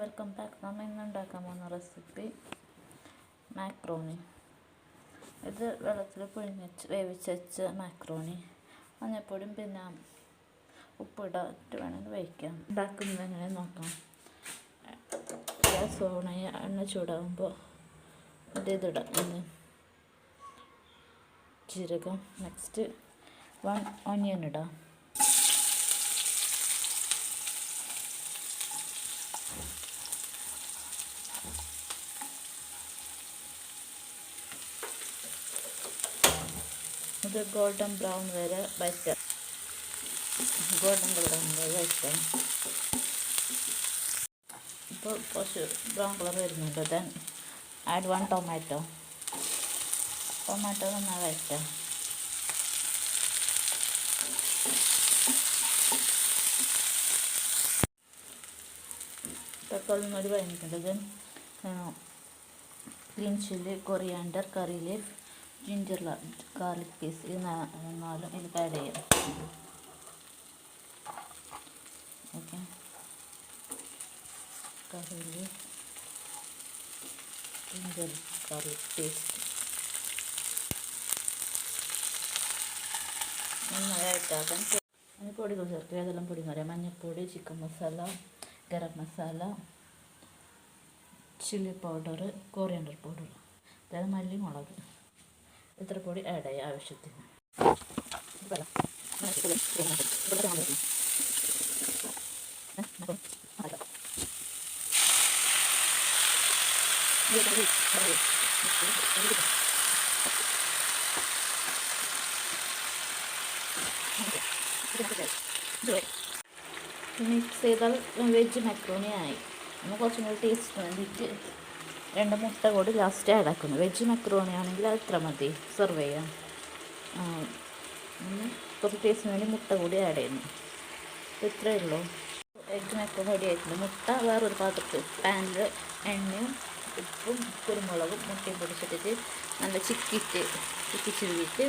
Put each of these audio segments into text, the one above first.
Welcome back. നമ്മൾ ഇന്ന് ഉണ്ടാക്കാൻ പോകുന്ന റെസിപ്പി മാക്രോണി. ഇത് വെള്ളത്തിൽ വേവിച്ച് വെച്ച മാക്രോണി, മഞ്ഞൾപ്പൊടിയും പിന്നെ ഉപ്പിടായിട്ട് വേണമെങ്കിൽ വേവിക്കാം. ഉണ്ടാക്കുന്നത് എങ്ങനെ നോക്കാം. ഗ്യാസ് ഓണായി എണ്ണ ചൂടാകുമ്പോൾ ഇതിടാം. ജീരകം, നെക്സ്റ്റ് 1 ഓണിയൻ ഇടാം. ഇത് ഗോൾഡൻ ബ്രൗൺ വരെ വഴറ്റാം. ഇപ്പോൾ കുറച്ച് ബ്രൗൺ കളർ വരുന്നുണ്ട്. ദെൻ ആഡ് 1 ടൊമാറ്റോ നന്നായി വഴറ്റാം. തക്കാളി നന്നായി വഴഞ്ഞിട്ടുണ്ട്. Then green chilli, coriander, curry leaf, ginger garlic paste, ഇത് നാലും ഇതിൽ ആഡ് ചെയ്യാം. Okay, curry leaf, ginger garlic paste നന്നായിട്ടാക്കാൻ. അതിന് പൊടികൾ ചേർക്കുക. ഏതെല്ലാം പൊടി എന്ന് പറയാം: മഞ്ഞൾപ്പൊടി, chicken masala, garam masala, chilli powder, coriander powder, അതായത് മല്ലി, മുളക്. ഇത്ര പൊടി ആഡ് ചെയ്യുക ആവശ്യത്തിന്. മിക്സ് ചെയ്താൽ വെജ് മക്രോണി ആയി. നമ്മൾ കുറച്ചും കൂടി ടേസ്റ്റ് വേണ്ടിയിട്ട് 2 മുട്ട കൂടി ലാസ്റ്റ് ആഡ് ആക്കുന്നു. വെജ് മക്രോണി ആണെങ്കിൽ അത് ഇത്ര മതി, സെർവ് ചെയ്യാം. കുറച്ച് ടേസ്റ്റിന് വേണ്ടി മുട്ട കൂടി ആഡ് ചെയ്യുന്നു. ഇത്രയേ ഉള്ളൂ. എഗ് മക്രോണി റെഡി ആയിട്ടുണ്ട്. മുട്ട വേറൊരു പാത്രത്തിൽ പാനിൽ എണ്ണയും ഉപ്പും കുരുമുളകും മുട്ടയും പൊടിച്ചിട്ടിട്ട് നല്ല ചിക്കിച്ചിരുവിട്ട്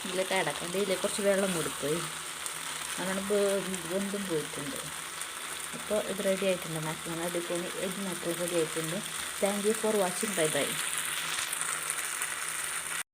ഇതിലേക്ക് ആഡ് ആക്കാം. ഇതിലേക്ക് കുറച്ച് വെള്ളം കൊടുപ്പോയി, അങ്ങനെ വെന്തും പോയിട്ടുണ്ട്. അപ്പോൾ ഇത് റെഡി ആയിട്ടുണ്ട്. മാക്രോണി അടിപൊളി എഗ് മാക്രോണി റെഡി ആയിട്ടുണ്ട്. Thank you for watching. Bye bye.